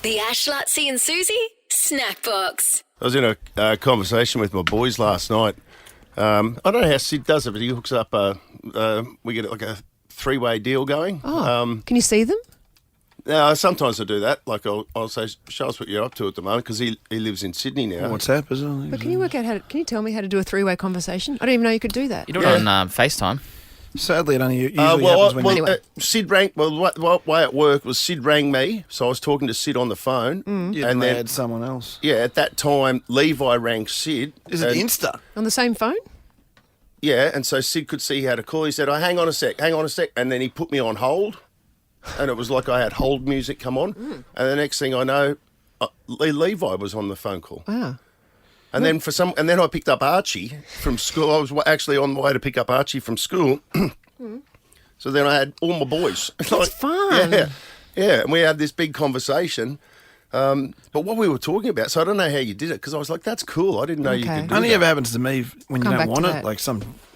The Ash, Luttsy and Susie Snackbox. I was in a conversation with my boys last night. I don't know how Sid does it, but he hooks up we get like a three-way deal going. Can you see them? Sometimes I do that. Like I'll say, show us what you're up to at the moment, because he lives in Sydney now. WhatsApp, isn't it? But can you work out can you tell me how to do a three-way conversation? I didn't even know you could do that. You do it on FaceTime. Sadly, it only usually happens when Anyway. Sid rang. Well, the way it worked was Sid rang me, so I was talking to Sid on the phone, and and they then had someone else. yeah, at that time Levi rang Sid. Is it and- Insta? On the same phone? Yeah, and so Sid could see how to call. He said, "Oh, hang on a sec," and then he put me on hold, and it was like I had hold music come on, and the next thing I know, Levi was on the phone call. Wow. And then then I picked up Archie from school. I was actually on the way to pick up Archie from school. So then I had all my boys. That's fun. Yeah, and we had this big conversation. But what we were talking about, so I don't know how you did it, because I was like, that's cool. I didn't know you Okay. could do Only that. ever happens to me when Come you back don't to want it. that. Like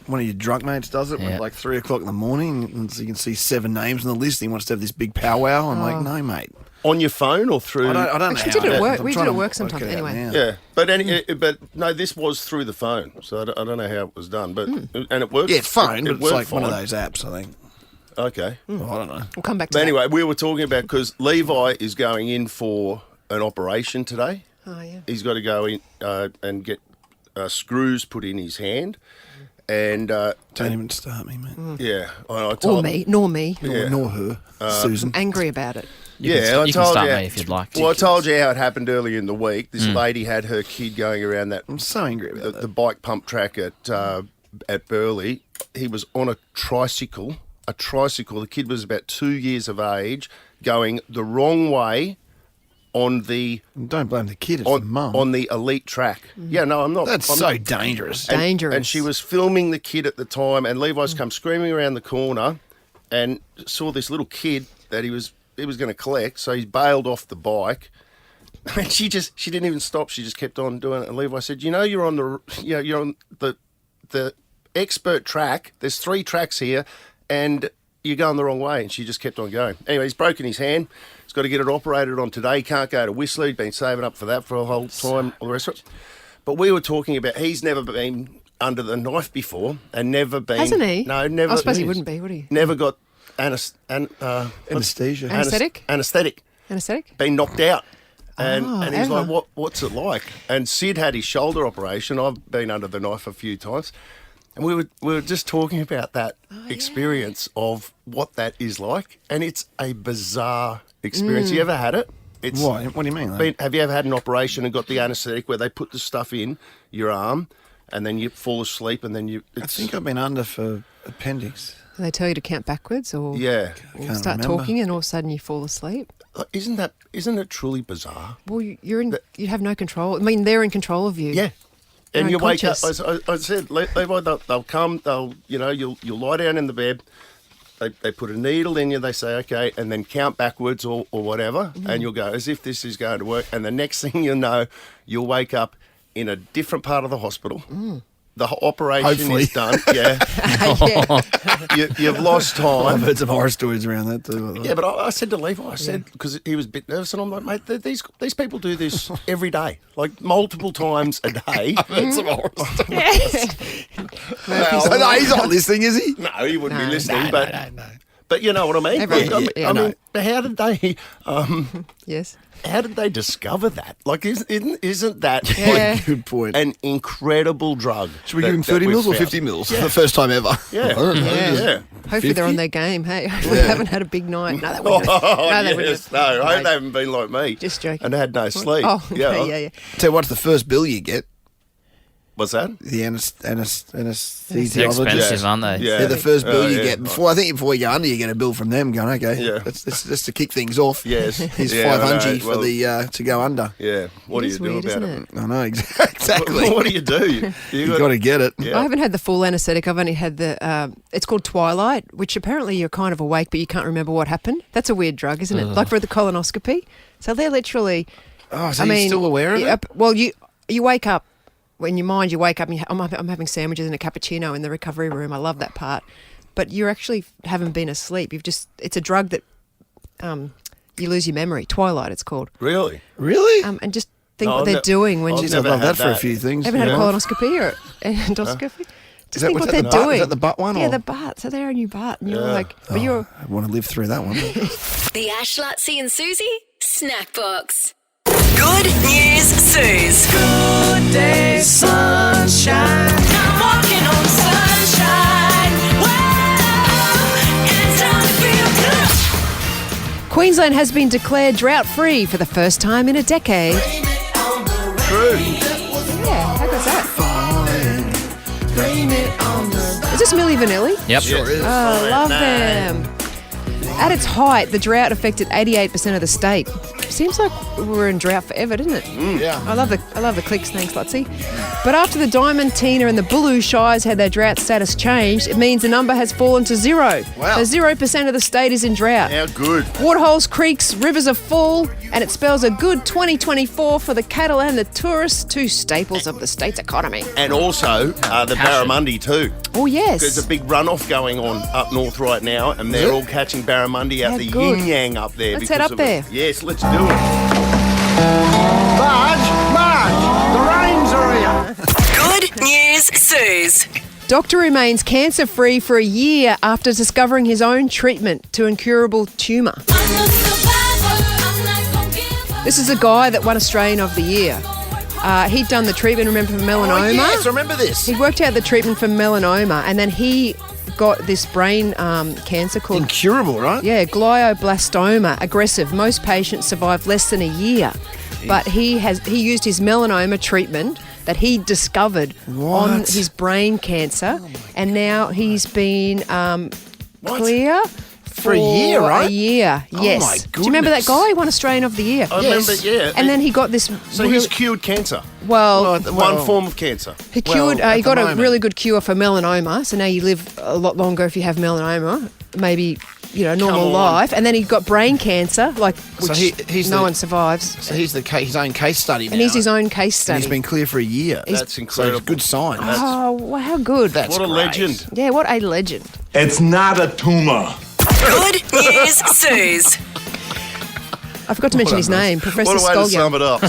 one of your drunk mates does it, Yeah. at like 3 o'clock in the morning, and so you can see 7 names on the list. And he wants to have this big powwow. I'm like, no, mate. On your phone or through... I don't know. Actually, how did it happens. work? I'm We trying did it to work work sometimes it out anyway. now. Yeah, but no, this was through the phone, so I don't know how it was done, but and it worked. Yeah, it's phone, but It it's worked like one of fine. those apps, I think. Okay. I don't know. We'll come back to But that. anyway, we were talking about, because Levi is going in for an operation today. Oh, yeah. He's got to go in and get screws put in his hand, and Don't even start me, mate. yeah, I Or told me, nor me. Yeah. Nor her, Susan. Angry about it. You can I told start you. me if you'd like. Well, I told you how it happened earlier in the week. This lady had her kid going around that I'm so angry about that. the bike pump track at Burleigh. He was on a tricycle. The kid was about 2 years of age, going the wrong way on the Don't blame the kid, it's the mum. on the elite track. Yeah, no, I'm not. That's I'm so not- dangerous. Dangerous. And she was filming the kid at the time, and Levi's come screaming around the corner and saw this little kid that he was going to collect, so he bailed off the bike. And she didn't even stop. She just kept on doing it. And Levi said, you're on the expert track. There's 3 tracks here, and you're going the wrong way. And she just kept on going. Anyway, he's broken his hand. He's got to get it operated on today. He can't go to Whistler. He's been saving up for that for a whole time, all the rest of it. But we were talking about, he's never been under the knife before, and never been... Hasn't he? No, never. I suppose he wouldn't be, would he? Never got Anesthesia. Anaesthetic? Anaesthetic. Anaesthetic? Been knocked out. And he's ever? like, what's it like? And Sid had his shoulder operation. I've been under the knife a few times. And we were just talking about that experience of what that is like. And it's a bizarre experience. You ever had it? It's What? What do you mean? Like? have you ever had an operation and got the anaesthetic where they put the stuff in your arm and then you fall asleep and then I think I've been under for appendix. And they tell you to count backwards or, yeah. or can't start remember. talking and all of a sudden you fall asleep? Isn't it truly bizarre? Well, you have no control. I mean, they're in control of you. Yeah. And You're you wake up. unconscious. I said, Levi, they'll come. You'll lie down in the bed. They put a needle in you. They say, okay, and then count backwards or whatever, and you'll go as if this is going to work. And the next thing you know, you'll wake up in a different part of the hospital. The operation Hopefully. is done. Yeah, you've lost I've time. heard some horror stories around that too. Yeah, but I said to Levi, because he was a bit nervous, and I'm like, mate, these people do this every day, like multiple times a day. I've heard some horror stories. Well, So, no, he's not listening, is he? no, he wouldn't be No. listening, No. but you know what I mean. Everyone- I mean, how did they? Yes. How did they discover that? Like, isn't that Yeah. Good point. an incredible drug? Should we give him 30 mils or 50 mils for the first time ever? Yeah, I don't know. yeah. Hopefully they're 50? on their game. Hey, hopefully they haven't had a big night. No, they wouldn't have. Oh, No, they wouldn't yes, have. no. I hope they haven't been like me. Just joking. And had no sleep. Oh, yeah. Tell you what's the first bill you get? What's that? The They're anesthesiologist. expensive, aren't they? Yeah. Yeah, the first bill Oh, you yeah. get before you go under, you get a bill from them going, okay, Yeah. that's to kick things off. Yes. Here's Yeah, I know. $500 for Well, the to go under. Yeah. What It do is you do weird, about isn't it? it? I know exactly. What do you do? You got to get it. Yeah. I haven't had the full anaesthetic. I've only had the, it's called Twilight, which apparently you're kind of awake, but you can't remember what happened. That's a weird drug, isn't it? Like for the colonoscopy. So they're literally... Oh, so you're still aware of it? Well, you wake up, in your mind, you wake up and I'm having sandwiches and a cappuccino in the recovery room. I love that part. But you actually haven't been asleep. It's a drug that you lose your memory. Twilight, it's called. Really? Really? And just think No, what I've they're ne- doing when I've you I've never loved had that for a that. few things. haven't had a Yeah. colonoscopy or an endoscopy. Just think what was they're that the butt? doing. Is that the butt one, Yeah, or- the butt. So they're in your butt, and you're Yeah. like, but you're. I want to live through that one. The Ash, Luttsy and Susie Snackbox. Good news, Suze. Good day, sunshine. I'm walking on sunshine. Whoa, and it's time to feel good. Queensland has been declared drought-free for the first time in a decade. True. Yeah, how good's that? Is this Milli Vanilli? Yep. Sure is. Oh, love them. At its height, the drought affected 88% of the state. Seems like we're in drought forever, doesn't it? Yeah. I love the clicks, thanks, Luttsy. But after the Diamantina and the Bulu Shires had their drought status changed, it means the number has fallen to 0. Wow. So 0% of the state is in drought. How good. Waterholes, creeks, rivers are full, and it spells a good 2024 for the cattle and the tourists, two staples of the state's economy. And also the barramundi too. Oh, yes. There's a big runoff going on up north right now, and they're all catching barramundi out How the good. yin yang up there. Let's head because up of it. there. Yes, let's do it. Marge, the rains are here. Good news, Suze. Doctor remains cancer-free for a year after discovering his own treatment to incurable tumour. This is a guy that won Australian of the Year. He'd done the treatment, remember, for melanoma. Oh, yes, I remember this. He worked out the treatment for melanoma, and then he got this brain cancer called Incurable, right? glioblastoma, aggressive. Most patients survive less than a year, but he used his melanoma treatment that he discovered on What? his brain cancer, and now he's been clear. For a year, right? A year, yes. my Do you remember that goodness. guy? He won Australian of the Year. I remember, yeah. And then he got this. So he's cured cancer. well, One form of cancer. he cured. at He the got a moment. really good cure for melanoma. So now you live a lot longer if you have melanoma. Maybe normal Come on. life. And then he got brain cancer, So which he's no the- one survives. So he's his own case study now. And he's his own case And study. he's been clear for a year. That's So incredible. it's a good sign. Oh, wow, how good! That's What a great. legend. Yeah, what a legend. It's not a tumor. Good news, Suze. I forgot to mention his name, Professor What a way to sum Scollier. it up.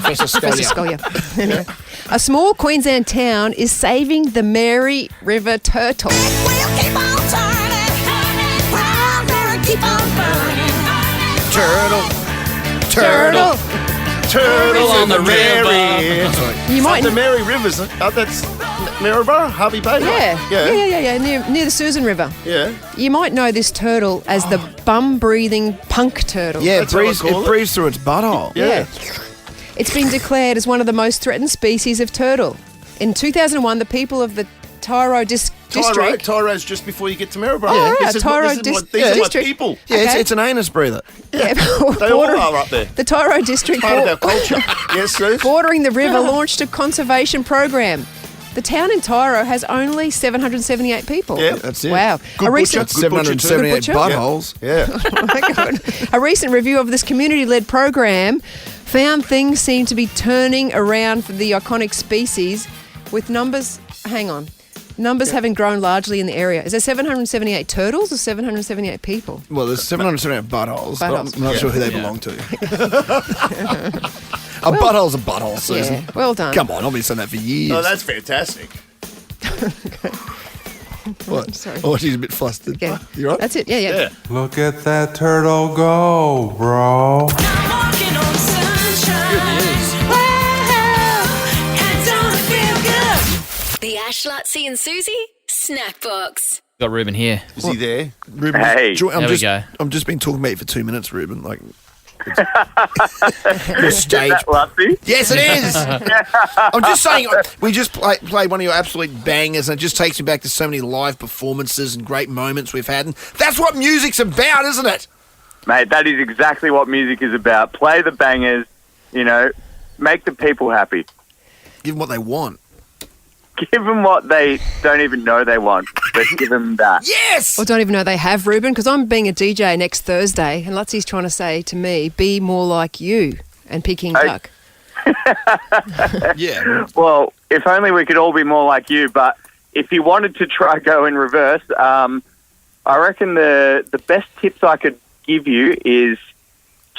Professor Professor Scollier. Scollier. Anyway, a small Queensland town is saving the Mary River turtle. We'll keep on turning, round and keep on burning. Turtle. Turtle on the Mary. You might. The Mary Rivers. That's Maryborough, Harvey Bay. right? Yeah. Near the Susan River. Yeah. You might know this turtle as the bum-breathing punk turtle. Yeah, it That's what I breathes, call it it. breathes through its butthole. Yeah. It's been declared as one of the most threatened species of turtle. In 2001, the people of the Tyro district. Tyro's just before you get to Maryborough. Oh, right, This is Tyro these are district. my people. Yeah, Okay. it's an anus breather. Yeah, They all are up there. The Tyro district Part of our culture. Yes, Sue? bordering the river launched a conservation program. The town in Tyro has only 778 people. Yeah, that's it. Wow. Good a recent, butcher. Good butcher too. 778 Good butcher? buttholes. Yeah. Oh my God. A recent review of this community-led program found things seem to be turning around for the iconic species, with numbers. Hang on. Numbers having grown largely in the area. Is there 778 turtles or 778 people? Well, there's 778 buttholes. But Buttholes. I'm not sure who they belong to. A butthole's a butthole, Susan. Yeah, well done. Come on, I've been saying that for years. Oh, that's fantastic. What? Sorry. Oh, she's a bit flustered. Yeah. You right? That's it. Yeah. Yeah. Look at that turtle go, bro. I'm walking on sunshine. Wow, and don't it feel good? The Ash, Luttsy and Susie Snackbox. Got Ruben here. Is he there? Ruben, Hey. There we go. I'm just been talking about you for 2 minutes, Ruben. Like, your stage. That Luttsy? Yes, it is. I'm just saying, we just played one of your absolute bangers, and it just takes me back to so many live performances and great moments we've had. And that's what music's about, isn't it? Mate, that is exactly what music is about. Play the bangers, make the people happy. Give them what they want. Give them what they don't even know they want, but give them that. Yes! Or don't even know they have, Ruben, because I'm being a DJ next Thursday, and Lutsy's trying to say to me, be more like you and Peking Hey. duck. Yeah. Well, if only we could all be more like you, but if you wanted to try go in reverse, I reckon the best tips I could give you is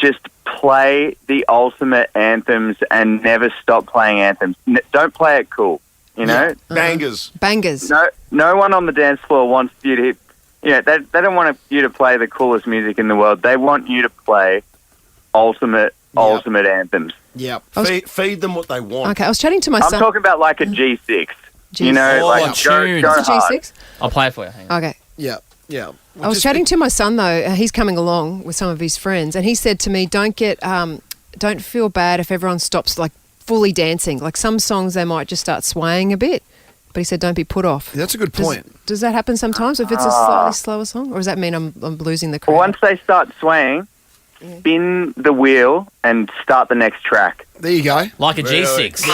just play the ultimate anthems and never stop playing anthems. Don't play it cool, you know? Bangers. Bangers. No one on the dance floor wants you to, they don't want you to play the coolest music in the world. They want you to play ultimate anthems. Yep. Feed them what they want. Okay, I was chatting to my I'm son. talking about like a G6. You know, Oh, like go tunes. go It's a hard. G6? I'll play it for you. Hang on. Okay. Yeah. Yeah. I was chatting to my son though. He's coming along with some of his friends, and he said to me, "Don't feel bad if everyone stops like fully dancing. Like some songs, they might just start swaying a bit." But he said, "Don't be put off." That's a good point. Does that happen sometimes if it's a slightly slower song, or does that mean I'm losing the crowd? Once they start swaying, spin the wheel and start the next track. There you go. Like a G6.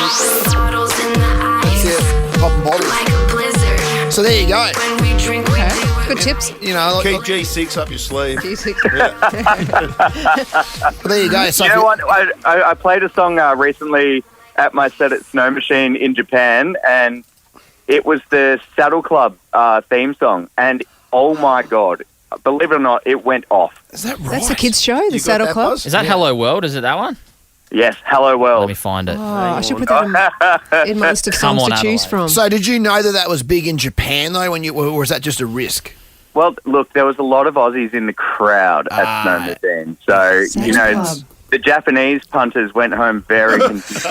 Bottles in the ice, Yeah. Popping bottles. like a blizzard. So there you go. When we drink, we Okay. do it. Good tips. You know, Keep G6 up your sleeve. G6. there you go. So You know what? I played a song recently at my set at Snow Machine in Japan, and it was the Saddle Club theme song. And oh my God, believe it or not, it went off. Is that right? That's the kids' show, the got Saddle that, Club. Buzz? Is that Hello World? Is it that one? Yes, Hello Let World. me find it. Oh, I should put that in my list of Come songs on, to choose Adelaide. from. So did you know that was big in Japan though? Or was that just a risk? Well, look, there was a lot of Aussies in the crowd at Snow Machine. So, Saddle Club. the Japanese punters went home very confused.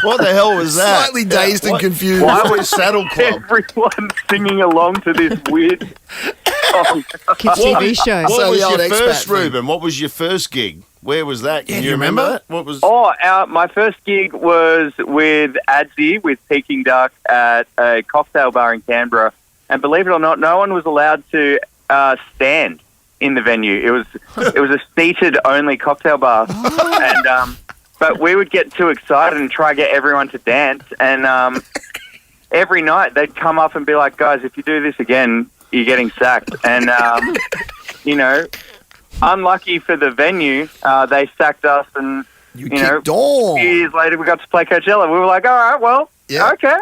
What the hell was that? Slightly dazed and confused. Why was Saddle Club? Everyone singing along to this weird song. Kids' TV shows. What So was the old your expat first, thing. Ruben? What was your first gig? Where was that? Can Yeah, you you remember? that? What was? My first gig was with Adsy, with Peking Duck, at a cocktail bar in Canberra. And believe it or not, no one was allowed to stand in the venue. It was a seated only cocktail bar, and but we would get too excited and try to get everyone to dance. And every night they'd come up and be like, "Guys, if you do this again, you're getting sacked." And unlucky for the venue, they sacked us, and You you know, kicked on. a few years later we got to play Coachella. We were like, "All right, well, Yeah. okay,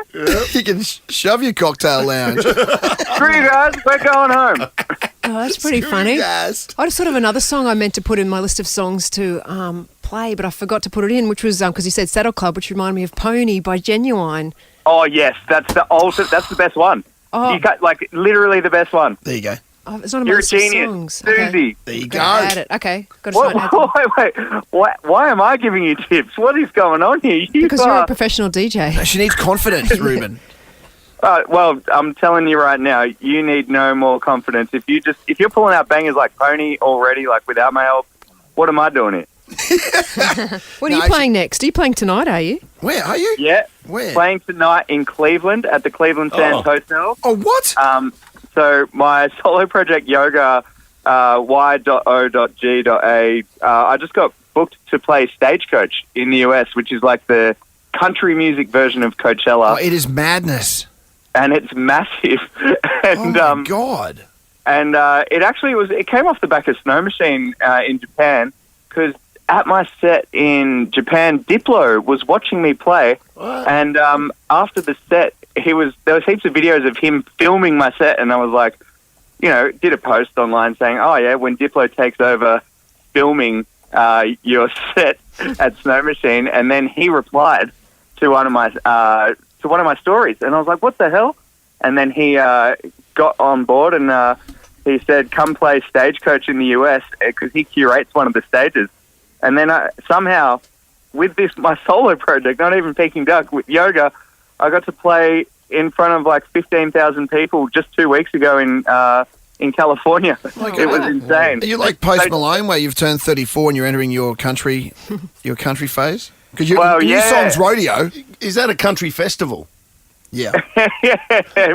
You can shove your cocktail lounge. screw you guys, we're going home." Oh, that's pretty funny. Guys. I just thought of another song I meant to put in my list of songs to play, but I forgot to put it in, which was because you said Saddle Club, which reminded me of Pony by Genuine. Oh yes, that's the best one. Oh. You got like literally the best one. There you go. Oh, it's not on my You're a list of genius, songs. Susie. There you Gotta add go. it. Okay, got to try and add them. Wait. Why am I giving you tips? What is going on here? Because you're a professional DJ. She needs confidence, Ruben. Well, I'm telling you right now, you need no more confidence. If you're pulling out bangers like Pony already, like without my help, what am I doing here? What are you playing next? Are you playing tonight, are you? Where are you? Yeah, Where? playing tonight in Cleveland at the Cleveland Sands Hotel. Oh, what? So my solo project Yoga, y.o.g.a, I just got booked to play Stagecoach in the US, which is like the country music version of Coachella, Oh, it is madness. and it's massive. And Oh, my God. and it came off the back of Snow Machine in Japan, because at my set in Japan, Diplo was watching me play, and after the set, there was heaps of videos of him filming my set, and I was like, did a post online saying, "Oh yeah, when Diplo takes over filming your set at Snow Machine," and then he replied to one of my stories, and I was like, "What the hell?" And then he got on board, and he said, "Come play Stagecoach in the US," because he curates one of the stages. And then somehow, with my solo project, not even Peking Duck, with Yoga, I got to play in front of like 15,000 people just 2 weeks ago in California. It was insane. Are you like Post Malone, where you've turned 34 and you're entering your country phase? Because your new song's Rodeo. Is that a country festival? Yeah.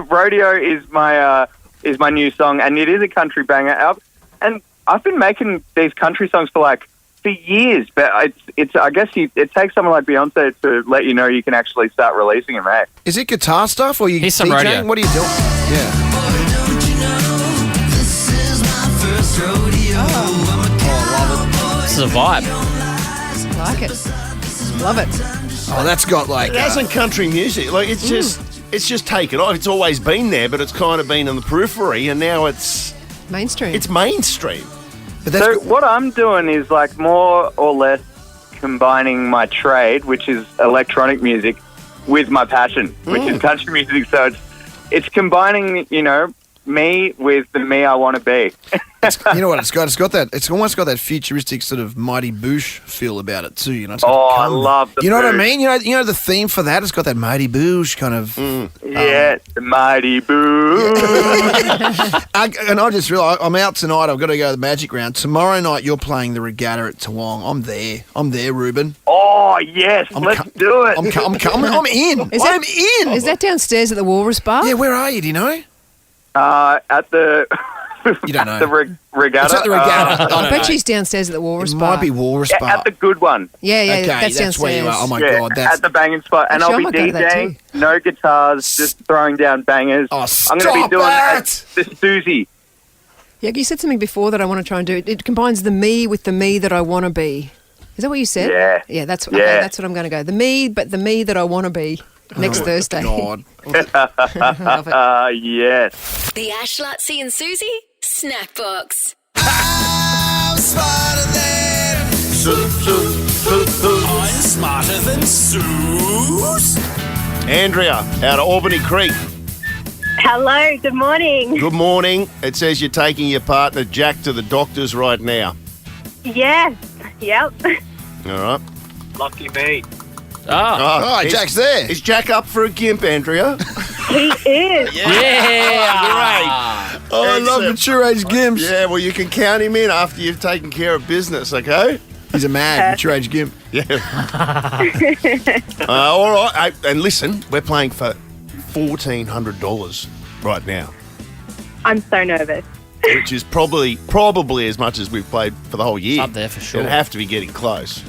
Rodeo is my new song, and it is a country banger. And I've been making these country songs for years, but it's I guess it takes someone like Beyonce to let you know you can actually start releasing them, eh? Is it guitar stuff or you Here's some DJing? rodeo. What are you doing? Yeah. This is a vibe. Like it. Love it. Oh, that's got like... It hasn't country music. Like it's just taken off. It's always been there, but it's kind of been on the periphery, and now it's Mainstream. mainstream. But that's So what I'm doing is like more or less combining my trade, which is electronic music, with my passion, which is country music. So it's combining, me with the me I want to be. you know what it's got? It's almost got that futuristic sort of Mighty Boosh feel about it too. It's I love the You know what I Boosh. mean? You know the theme for that. It's got that Mighty Boosh kind of. Yeah, the Mighty Boo. And I just realised I'm out tonight. I've got to go to the Magic Round. Tomorrow night you're playing the Regatta at Toowong. I'm there, Ruben. Oh, yes, let's do it. I'm in. I'm in. Is that downstairs at the Walrus Bar? Yeah, where are you? Do you know? At the You don't know. the regatta. It's at the Regatta. I bet she's downstairs at the Walrus It Bar. might be Walrus Bar. at the good one. Yeah, okay, that's downstairs. where you are. Oh my Yeah, God, that's at the banging spot, and Actually, I I'll might be go to that DJing. No guitars, just throwing down bangers. Oh, I'm going to stop be doing it! the Susie. Yeah, you said something before that I want to try and do. It combines the me with the me that I want to be. Is that what you said? Yeah. Yeah, that's Yeah. okay, that's what I'm going to go. The me, but the me that I want to be next Thursday. God. Love it. Yes. The Ash, Luttsy and Susie Snackbox. I'm smarter than I'm smarter than Suze. Andrea, out of Albany Creek. Hello, good morning. Good morning. It says you're taking your partner Jack to the doctors right now. Yes, yep. All right. Lucky me. Oh, is- Jack's there. Is Jack up for a gimp, Andrea? He is. yeah. Oh, I love mature age gimps. Yeah, well, you can count him in after you've taken care of business, okay? He's a mad mature age gimp. Yeah. All right. And listen, we're playing for $1,400 right now, I'm so nervous. which is probably as much as we've played for the whole year. Up there for sure. It'd have to be getting close.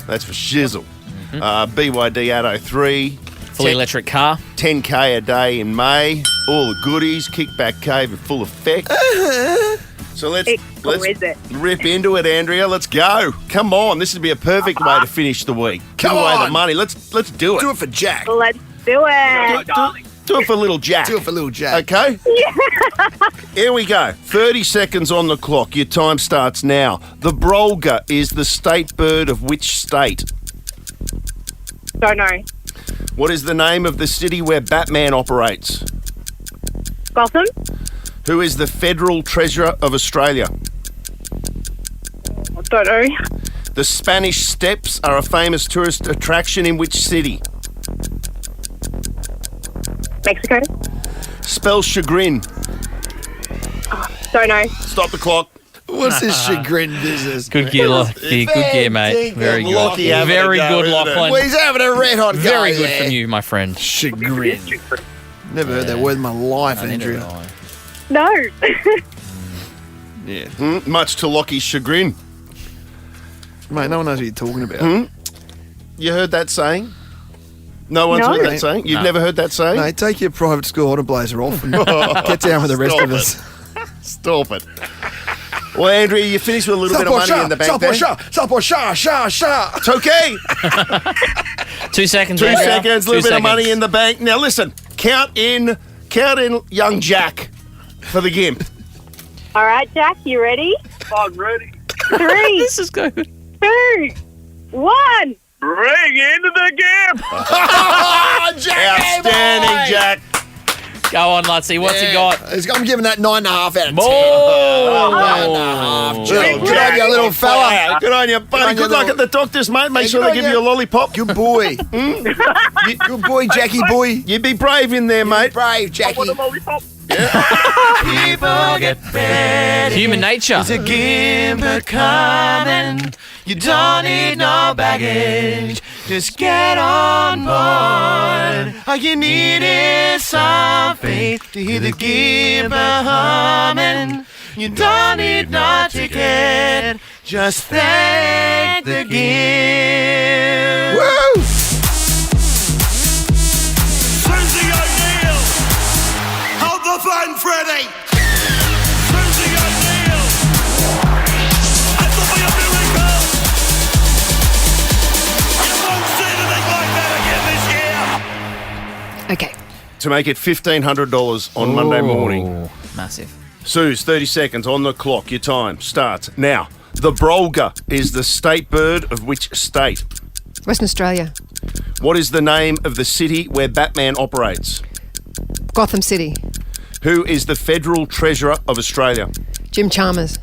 That's for shizzle. BYD Atto 3. Fully electric car. 10K a day in May. All the goodies. Kickback cave in full effect. So let's Exquisite. rip into it, Andrea. Let's go. Come on. This would be a perfect way to finish the week. Give Come away on. the money. Let's do it. Do it for Jack. Let's do it. Do it for little Jack. Do it for little Jack. Okay? Here we go. 30 seconds on the clock. Your time starts now. The brolga is the state bird of which state? Don't know. What is the name of the city where Batman operates? Gotham? Who is the federal treasurer of Australia? Don't know. The Spanish Steps are a famous tourist attraction in which city? Mexico? Spell chagrin. Don't know. Stop the clock. What's this chagrin business? Good gear, Lockie. Good gear, mate. Very good. Lockie having a Very go, good, isn't it? Lachlan. Well, he's having a red hot go Very good there. from you, my friend. Chagrin. Never heard that word in my life, Neither did Andrea. I. No. Yeah. Much to Lockie's chagrin. Mate, no one knows what you're talking about. You heard that saying? No one's No. heard that saying? You've never heard that saying? Mate, take your private school hot blazer off and get down with the rest of us. Stop it. Well, Andrea, you finished with a little bit of money in the bank there. It's okay. 2 seconds, 2 Andrea. seconds, a little bit of money in the bank. Now listen, count in young Jack for the gimp. All right, Jack, you ready? I'm ready. 3, This is good. 2, 1. Bring into the gimp. Outstanding, Jack. Go on, Luttsy. What's he got? I'm giving that 9.5 out of 10. More. 9.5. Good Good on you, little fella. Good on you, buddy. Good luck at the doctors, mate. Make sure good they on give you a you. lollipop. Good boy. Good boy, Jackie boy. You be brave in there, mate. Brave, Jackie. Lollipop. People get ready. Human nature. It's a gimp coming. You don't need no baggage. Just get on board. All you need is some faith to hear the gimp humming. You don't need no ticket. Just thank the gimp. Woo! Susie O'Neill. Hold the phone, Freddie. Susie O'Neill. That will be a miracle. You won't see anything like that again this year. Okay. To make it $1,500 on Monday morning. Ooh, massive. Suze, 30 seconds on the clock. Your time starts now. The brolga is the state bird of which state? Western Australia. What is the name of the city where Batman operates? Gotham City. Who is the federal treasurer of Australia? Jim Chalmers.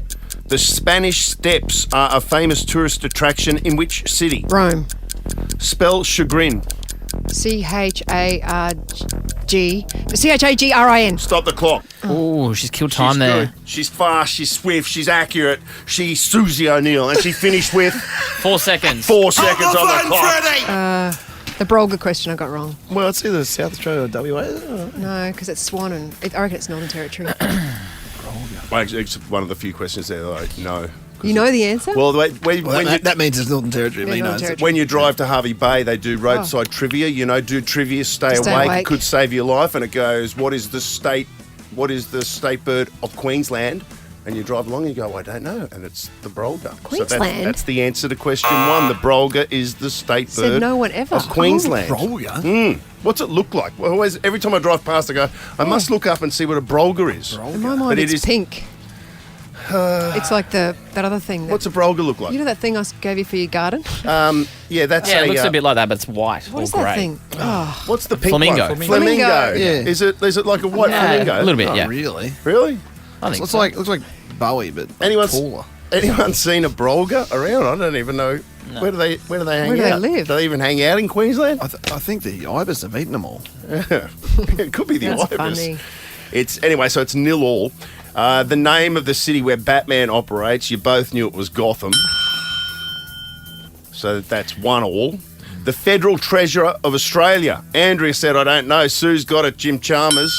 The Spanish Steps are a famous tourist attraction in which city? Rome. Spell chagrin. Chagrin. Stop the clock. Oh, she's killed time She's there. good. She's fast, she's swift, she's accurate. She's Susie O'Neill, and she finished with 4 seconds. 4 seconds on the clock. The brolga question I got wrong. Well, it's either South Australia or WA. No, because it's Swan and I reckon it's Northern Territory. Well, actually, it's one of the few questions there that I know. You know the answer? Well, That means it's Northern Territory. Yeah, Me Northern knows. Territory. when you drive to Harvey Bay, they do roadside trivia. You know, do trivia, stay awake. It could save your life. And it goes, what is the state bird of Queensland? And you drive along and you go, I don't know. And it's the brolga. Queensland? So that's the answer to question one. The brolga is the state Said bird no one ever. of Queensland. Brolga? What's it look like? Well, every time I drive past, I go, I must look up and see what a brolga is. In my mind, But it it's is- pink. It's like that other thing. What's a brolga look like? You know that thing I gave you for your garden? Yeah, that's Yeah, it looks a bit like that, but it's white What or is grey. that thing? Oh, What's the pink Flamingo. one? Flamingo. Yeah. Is it like a white flamingo? A little bit, Oh, yeah. really? Really? I think Looks so. like Bowie, but taller. Anyone seen a brolga around? I don't even know. Where do they hang Where do they out? live? Do they even hang out in Queensland? I think the ibis have eaten them all. It could be the That's ibis. funny. It's 0-0. The name of the city where Batman operates, you both knew it was Gotham. So that's 1-1. The Federal Treasurer of Australia. Andrea said, I don't know. Sue's got it. Jim Chalmers.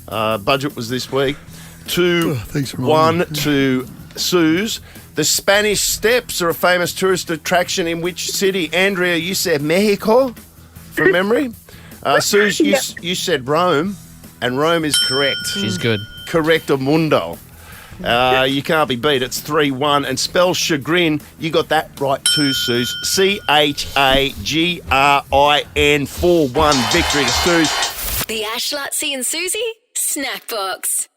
Budget was this week. 2-1 to Suze. The Spanish Steps are a famous tourist attraction in which city? Andrea, you said Mexico, from memory. Suze, you said Rome, and Rome is correct. She's good. Correctamundo. You can't be beat. It's 3-1. And spell chagrin, you got that right too, Suze. Chagrin, 4-1 victory to Suze. The Ash, Luttsy and Susie Snackbox.